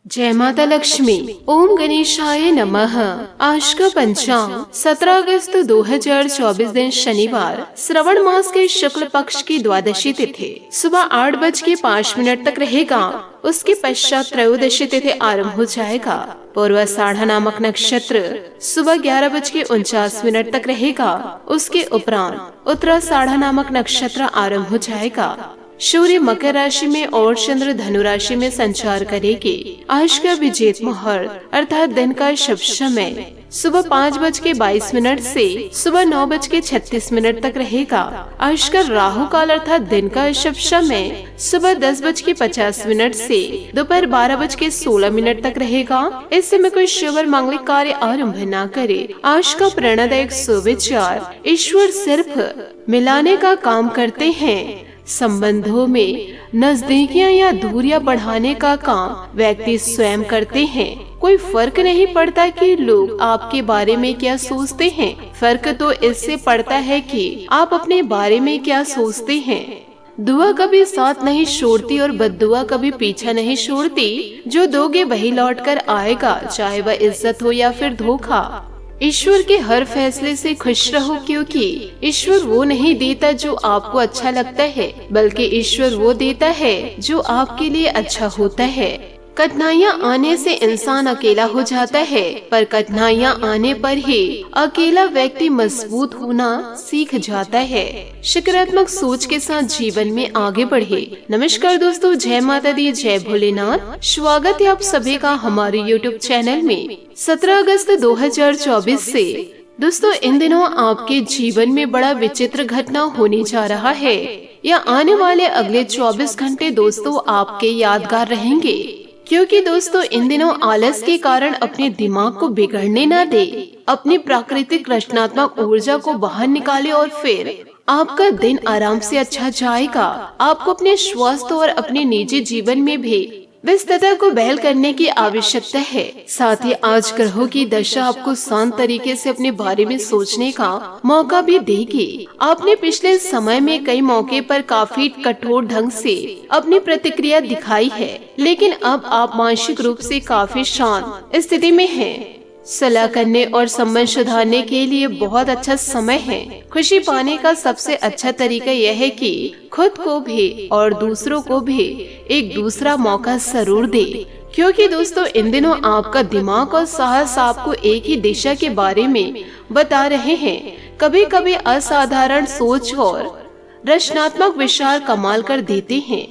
जय माता लक्ष्मी। ओम गणेशाय नमः। आज का पंचांग 17 अगस्त 2024 दिन शनिवार, श्रवण मास के शुक्ल पक्ष की द्वादशी तिथि सुबह 8:05 तक रहेगा। उसके पश्चात त्रयोदशी तिथि आरंभ हो जाएगा। पूर्वाषाढ़ नामक नक्षत्र सुबह 11:49 तक रहेगा। उसके उपरांत उत्तराषाढ़ नामक नक्षत्र आरंभ हो जाएगा। सूर्य मकर राशि में और चंद्र धनु राशि में संचार करेगी। आज का विजेत मुहूर्त अर्थात दिन का शुभ समय सुबह 5:22 से सुबह 9:36 तक रहेगा। आज का राहु काल अर्थात दिन का शुभ समय सुबह 10:50 से दोपहर 12:16 तक रहेगा। इस समय कोई शुभ और मांगलिक कार्य आरंभ न करे। आज का प्रेरणादायक सुविचार, ईश्वर सिर्फ मिलाने का काम करते हैं। संबंधों में नजदीकियां या दूरियां बढ़ाने का काम व्यक्ति स्वयं करते हैं। कोई फर्क नहीं पड़ता कि लोग आपके बारे में क्या सोचते हैं, फर्क तो इससे पड़ता है कि आप अपने बारे में क्या सोचते हैं। दुआ कभी साथ नहीं छोड़ती और बद्दुआ कभी पीछा नहीं छोड़ती। जो दोगे वही लौट कर आएगा, चाहे वह इज्जत हो या फिर धोखा। ईश्वर के हर फैसले से खुश रहो, क्योंकि ईश्वर वो नहीं देता जो आपको अच्छा लगता है, बल्कि ईश्वर वो देता है जो आपके लिए अच्छा होता है। कठिनाइयाँ आने से इंसान अकेला हो जाता है, पर कठिनाइयाँ आने पर ही अकेला व्यक्ति मजबूत होना सीख जाता है। सकारात्मक सोच के साथ जीवन में आगे बढ़े। नमस्कार दोस्तों, जय माता दी, जय भोलेनाथ। स्वागत है आप सभी का हमारे YouTube चैनल में। 17 अगस्त 2024 से दोस्तों इन दिनों आपके जीवन में बड़ा विचित्र घटना होने जा रहा है। या आने वाले अगले 24 घंटे दोस्तों आपके यादगार रहेंगे, क्योंकि दोस्तों इन दिनों आलस के कारण अपने दिमाग को बिगड़ने न दे। अपनी प्राकृतिक रचनात्मक ऊर्जा को बाहर निकाले और फिर आपका दिन आराम से अच्छा जाएगा। आपको अपने स्वास्थ्य और अपने निजी जीवन में भी व्यस्तता को बहल करने की आवश्यकता है। साथ ही आज ग्रहों की दशा आपको शांत तरीके से अपने बारे में सोचने का मौका भी देगी। आपने पिछले समय में कई मौके पर काफी कठोर ढंग से अपनी प्रतिक्रिया दिखाई है, लेकिन अब आप मानसिक रूप से काफी शांत स्थिति में हैं। सलाह करने और संबंध सुधारने के लिए बहुत अच्छा समय है। खुशी पाने का सबसे अच्छा तरीका यह है कि खुद को भी और दूसरों को भी एक दूसरा मौका जरूर दे, क्योंकि दोस्तों इन दिनों आपका दिमाग और साहस आपको एक ही दिशा के बारे में बता रहे हैं। कभी कभी असाधारण सोच और रचनात्मक विचार कमाल कर देते हैं।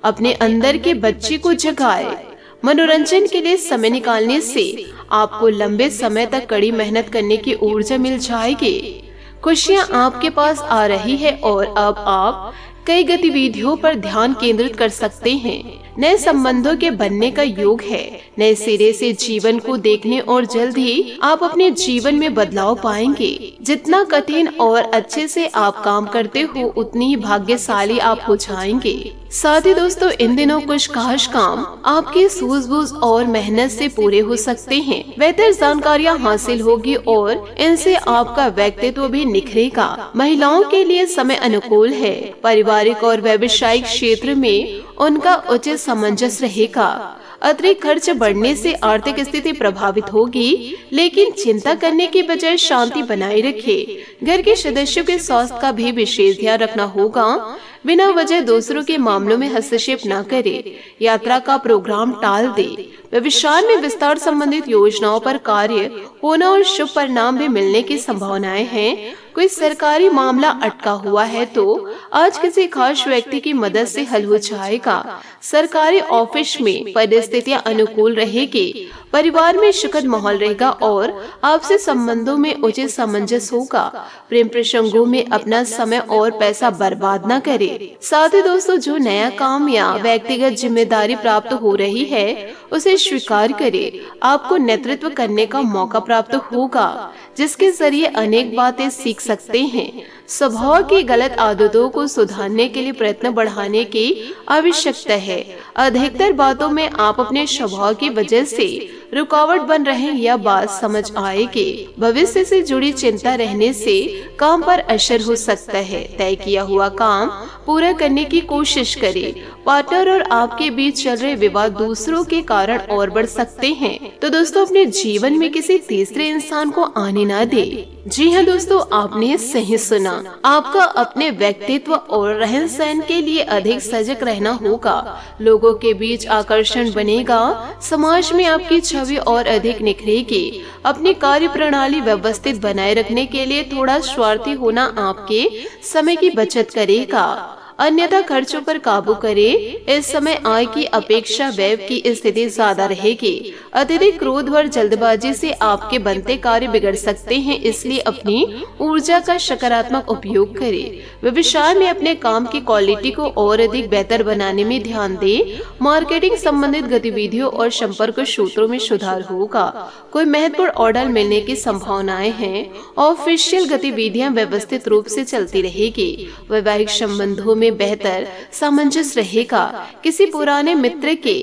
अपने अंदर के बच्चे को जगाए। मनोरंजन के लिए समय निकालने से आपको लंबे समय तक कड़ी मेहनत करने की ऊर्जा मिल जाएगी। खुशियां आपके पास आ रही है और अब आप कई गतिविधियों पर ध्यान केंद्रित कर सकते हैं। नए संबंधों के बनने का योग है। नए सिरे से जीवन को देखने और जल्द ही आप अपने जीवन में बदलाव पाएंगे। जितना कठिन और अच्छे से आप काम करते हो, उतनी ही भाग्यशाली आप हो जाएंगे। साथ ही दोस्तों इन दिनों कुछ खास काम आपकी सूझबूझ और मेहनत से पूरे हो सकते हैं। बेहतर जानकारियाँ हासिल होगी और इनसे आपका व्यक्तित्व भी निखरेगा। महिलाओं के लिए समय अनुकूल है। पारिवारिक और व्यावसायिक क्षेत्र में उनका उचित सामंजस्य रहेगा। अतिरिक्त खर्च बढ़ने से आर्थिक स्थिति प्रभावित होगी, लेकिन चिंता करने की बजाय शांति बनाए रखें। घर के सदस्यों के स्वास्थ्य का भी विशेष ध्यान रखना होगा। बिना वजह दूसरों के मामलों में हस्तक्षेप न करे। यात्रा का प्रोग्राम टाल दे। व्यवसाय में विस्तार संबंधित योजनाओं पर कार्य होना और शुभ परिणाम भी मिलने की संभावनाएं हैं। कोई सरकारी मामला अटका हुआ है तो आज किसी खास व्यक्ति की मदद से हल हो जाएगा। सरकारी ऑफिस में परिस्थितियां अनुकूल रहेगी। परिवार में सुखद माहौल रहेगा और आपसे संबंधों में उचित सामंजस्य होगा। प्रेम प्रसंगों में अपना समय और पैसा बर्बाद न करें। साथ ही दोस्तों जो नया काम या व्यक्तिगत जिम्मेदारी प्राप्त हो रही है उसे स्वीकार करें। आपको नेतृत्व करने का मौका प्राप्त होगा, जिसके जरिए अनेक बातें सीख सकते हैं। स्वभाव की गलत आदतों को सुधारने के लिए प्रयत्न बढ़ाने की आवश्यकता है। अधिकतर बातों में आप अपने स्वभाव की वजह से रुकावट बन रहे यह बात समझ आए कि भविष्य से जुड़ी चिंता रहने से काम पर असर हो सकता है। तय किया हुआ काम पूरा करने की कोशिश करें। पार्टनर और आपके बीच चल रहे विवाद दूसरों के कारण और बढ़ सकते हैं, तो दोस्तों अपने जीवन में किसी तीसरे इंसान को आने ना दे। जी हाँ दोस्तों, आपने सही सुना। आपका अपने व्यक्तित्व और रहन सहन के लिए अधिक सजग रहना होगा। लोगों के बीच आकर्षण बनेगा, समाज में आपकी छवि और अधिक निखरेगी। अपनी कार्य प्रणाली व्यवस्थित बनाए रखने के लिए थोड़ा स्वार्थी होना आपके समय की बचत करेगा, अन्यथा खर्चों पर काबू करें। इस समय आय की अपेक्षा व्यय की स्थिति ज्यादा रहेगी। अत्यधिक क्रोध व जल्दबाजी से आपके बनते कार्य बिगड़ सकते हैं, इसलिए अपनी ऊर्जा का सकारात्मक उपयोग करें। व्यवसाय में अपने काम की क्वालिटी को और अधिक बेहतर बनाने में ध्यान दें। मार्केटिंग संबंधित गतिविधियों और संपर्क सूत्रों में सुधार होगा। कोई महत्वपूर्ण ऑर्डर मिलने की संभावनाएं हैं। ऑफिशियल गतिविधियां व्यवस्थित रूप से चलती रहेगी। वैवाहिक संबंधों में बेहतर सामंजस्य रहेगा। किसी पुराने मित्र के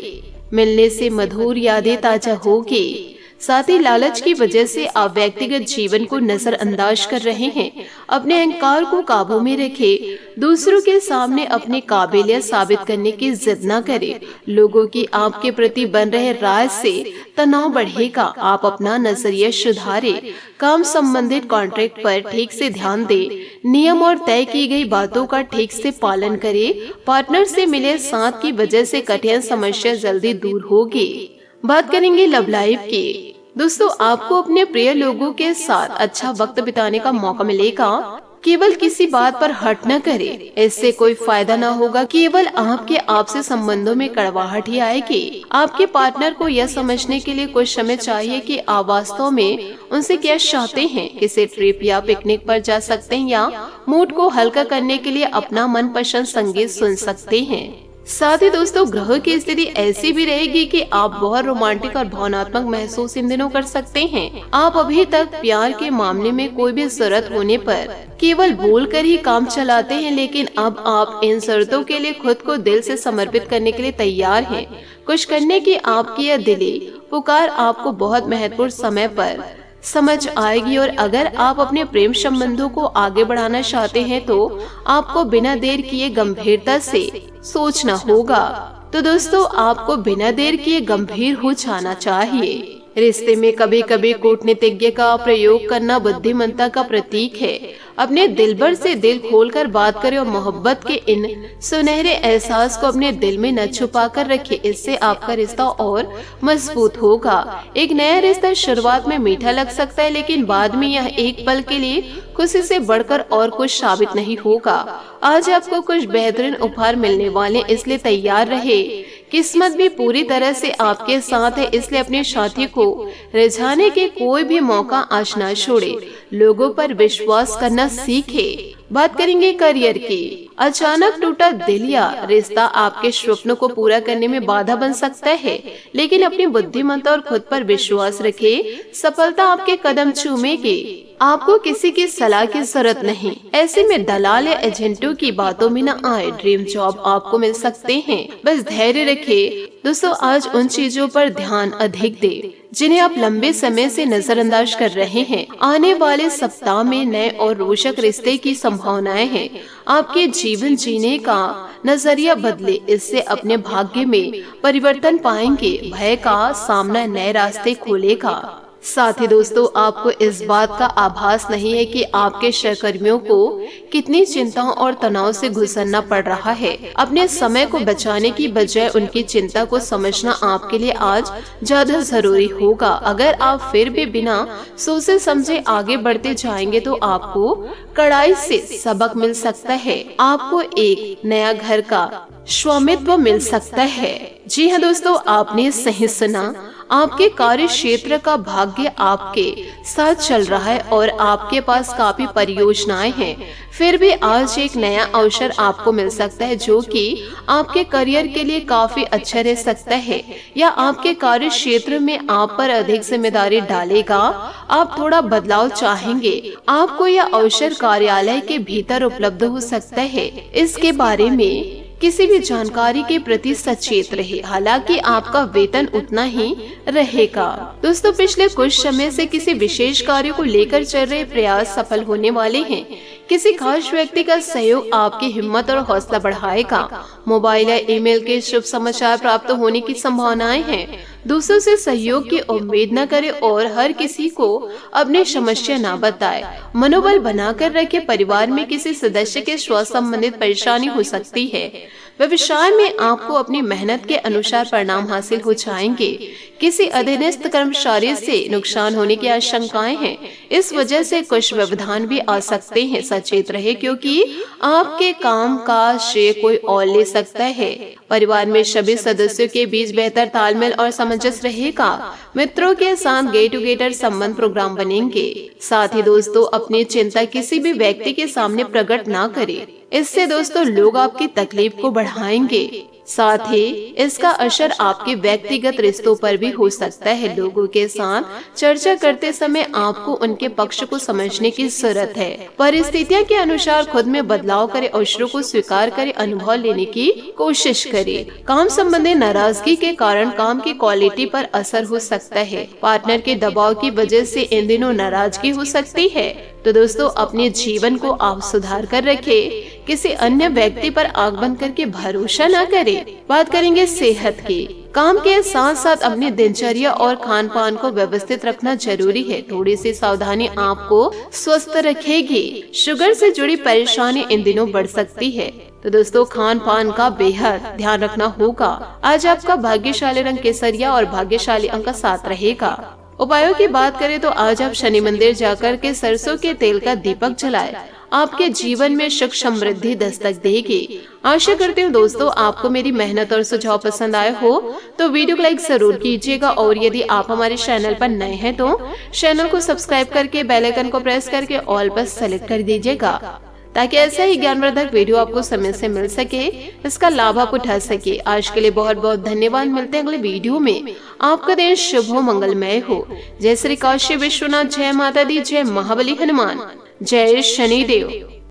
मिलने से मधुर यादें ताजा होगी। साथ ही लालच की वजह से आप व्यक्तिगत जीवन को नजरअंदाज कर रहे हैं। अपने अहंकार को काबू में रखें। दूसरों के सामने अपनी काबिलियत साबित करने की जिद न करें। लोगों की आपके प्रति बन रहे राय से तनाव बढ़ेगा। आप अपना नजरिया सुधारें। काम संबंधित कॉन्ट्रैक्ट पर ठीक से ध्यान दें। नियम और तय की गई बातों का ठीक से पालन करें। पार्टनर से मिले साथ की वजह से कठिन समस्या जल्दी दूर होगी। बात करेंगे लव लाइफ की। दोस्तों, आपको अपने प्रिय लोगों के साथ अच्छा वक्त बिताने का मौका मिलेगा। केवल किसी बात पर हट न करें, इससे कोई फायदा न होगा। केवल आपके आपसे संबंधों में कड़वाहट ही आएगी। आपके पार्टनर को यह समझने के लिए कुछ समय चाहिए कि आप वास्तव में उनसे क्या चाहते हैं। किसी ट्रिप या पिकनिक पर जा सकते हैं या मूड को हल्का करने के लिए अपना मनपसंद संगीत सुन सकते हैं। साथ ही दोस्तों, ग्रह की स्थिति ऐसी भी रहेगी कि आप बहुत रोमांटिक और भावनात्मक महसूस इन दिनों कर सकते हैं। आप अभी तक प्यार के मामले में कोई भी जरूरत होने पर केवल बोलकर ही काम चलाते हैं, लेकिन अब आप इन शर्तों के लिए खुद को दिल से समर्पित करने के लिए तैयार हैं। कुछ करने की आपकी यह दिली पुकार आपको बहुत महत्वपूर्ण समय पर समझ आएगी, और अगर आप अपने प्रेम संबंधों को आगे बढ़ाना चाहते हैं तो आपको बिना देर किए गंभीरता से सोचना होगा। तो दोस्तों, आपको बिना देर किए गंभीर हो जाना चाहिए। रिश्ते में कभी कभी कूटनीतिज्ञ का प्रयोग करना बुद्धिमत्ता का प्रतीक है। अपने दिलबर से दिल खोलकर बात करें और मोहब्बत के इन सुनहरे एहसास को अपने दिल में न छुपा कर रखें। इससे आपका रिश्ता और मजबूत होगा। एक नया रिश्ता शुरुआत में मीठा लग सकता है, लेकिन बाद में यह एक पल के लिए खुशी से बढ़कर और कुछ साबित नहीं होगा। आज आपको कुछ बेहतरीन उपहार मिलने वाले, इसलिए तैयार रहे। किस्मत भी पूरी तरह से आपके साथ है, इसलिए अपने साथी को रिझाने के कोई भी मौका आज न छोड़े। लोगों पर विश्वास करना सीखे। बात करेंगे करियर की। अचानक टूटा दिल या रिश्ता आपके स्वप्नों को पूरा करने में बाधा बन सकता है, लेकिन अपनी बुद्धिमत्ता और खुद पर विश्वास रखें। सफलता आपके कदम चूमेगी। आपको किसी की सलाह की जरूरत नहीं। ऐसे में दलाल या एजेंटों की बातों में न आए। ड्रीम जॉब आपको मिल सकते हैं, बस धैर्य रखें। दोस्तों, आज उन चीजों पर ध्यान अधिक दें जिन्हें आप लंबे समय से नजरअंदाज कर रहे हैं। आने वाले सप्ताह में नए और रोचक रिश्ते की संभावनाएं हैं। आपके जीवन जीने का नजरिया बदले, इससे अपने भाग्य में परिवर्तन पाएंगे। भय का सामना नए रास्ते खोलेगा। साथ ही दोस्तों, आपको इस बात का आभास नहीं है कि आपके सहकर्मियों को कितनी चिंताओं और तनाव से गुजरना पड़ रहा है। अपने समय को बचाने की बजाय उनकी चिंता को समझना आपके लिए आज ज्यादा जरूरी होगा। अगर आप फिर भी बिना सोचे समझे आगे बढ़ते जाएंगे तो आपको कड़ाई से सबक मिल सकता है। आपको एक नया घर का स्वामित्व मिल सकता है। जी हाँ दोस्तों, आपने सही सुना। आपके कार्य क्षेत्र का भाग्य आपके साथ चल रहा है और आपके पास काफी परियोजनाएं हैं। फिर भी आज एक नया अवसर आपको मिल सकता है जो कि आपके करियर के लिए काफी अच्छा रह सकता है, या आपके कार्य क्षेत्र में आप पर अधिक जिम्मेदारी डालेगा। आप थोड़ा बदलाव चाहेंगे। आपको यह अवसर कार्यालय के भीतर उपलब्ध हो सकता है। इसके बारे में किसी भी जानकारी के प्रति सचेत रहे। हालांकि आपका वेतन उतना ही रहेगा। दोस्तों, पिछले कुछ समय से किसी विशेष कार्य को लेकर चल रहे प्रयास सफल होने वाले हैं। किसी खास व्यक्ति का सहयोग आपकी हिम्मत और हौसला बढ़ाएगा। मोबाइल या ईमेल के शुभ समाचार प्राप्त होने की संभावनाएं हैं। दूसरों से सहयोग की उम्मीद न करें और हर किसी को अपनी समस्या न बताएं। मनोबल बनाकर रखें। परिवार में किसी सदस्य के स्वास्थ्य संबंधित परेशानी हो सकती है। व्यवसाय में आपको अपनी मेहनत के अनुसार परिणाम हासिल हो जाएंगे। किसी अधीनस्थ कर्मचारी से नुकसान होने की आशंकाएं हैं। इस वजह से कुछ व्यवधान भी आ सकते हैं। सचेत रहे, क्योंकि आपके काम का श्रेय कोई और ले सकता है। परिवार में सभी सदस्यों के बीच बेहतर तालमेल और सामंजस्य रहेगा। मित्रों के साथ गेट टुगेदर संबंध प्रोग्राम बनेंगे। साथ ही दोस्तों, अपनी चिंता किसी भी व्यक्ति के सामने प्रकट ना करें। इससे दोस्तों लोग आपकी तकलीफ को बढ़ाएंगे। साथ ही इसका असर आपके व्यक्तिगत रिश्तों पर भी हो सकता है। लोगों के साथ चर्चा करते समय आपको उनके पक्ष को समझने की जरूरत है। परिस्थितियों के अनुसार खुद में बदलाव करें, अवसरों को स्वीकार करें, अनुभव लेने की कोशिश करें। काम संबंधी नाराजगी के कारण काम की क्वालिटी पर असर हो सकता है। पार्टनर के दबाव की वजह से इन दिनों नाराजगी हो सकती है। तो दोस्तों, अपने जीवन को आप सुधार कर रखें। किसी अन्य व्यक्ति पर आंख बंद करके भरोसा न करें। बात करेंगे सेहत की। काम के साथ साथ अपनी दिनचर्या और खान पान को व्यवस्थित रखना जरूरी है। थोड़ी सी सावधानी आपको स्वस्थ रखेगी। शुगर से जुड़ी परेशानी इन दिनों बढ़ सकती है। तो दोस्तों, खान पान का बेहद ध्यान रखना होगा। आज आपका भाग्यशाली रंग केसरिया और भाग्यशाली अंक 7 रहेगा। उपायों की बात करें तो आज आप शनि मंदिर जाकर के सरसों के तेल का दीपक जलाएं। आपके जीवन में सुख समृद्धि दस्तक देगी। आशा करती हूँ दोस्तों आपको मेरी मेहनत और सुझाव पसंद आए हो तो वीडियो को लाइक जरूर कीजिएगा। और यदि आप हमारे चैनल पर नए हैं तो चैनल को सब्सक्राइब करके बेल आइकन को प्रेस करके ऑल पर सेलेक्ट कर दीजिएगा, ताकि ऐसा ही ज्ञानवर्धक वीडियो आपको समय से मिल सके, इसका लाभ आप उठा सके। आज के लिए बहुत बहुत धन्यवाद। मिलते हैं अगले वीडियो में। आपका दिन शुभ हो, मंगलमय हो। जय श्री काशी विश्वनाथ, जय माता दी, जय महाबली हनुमान, जय शनिदेव।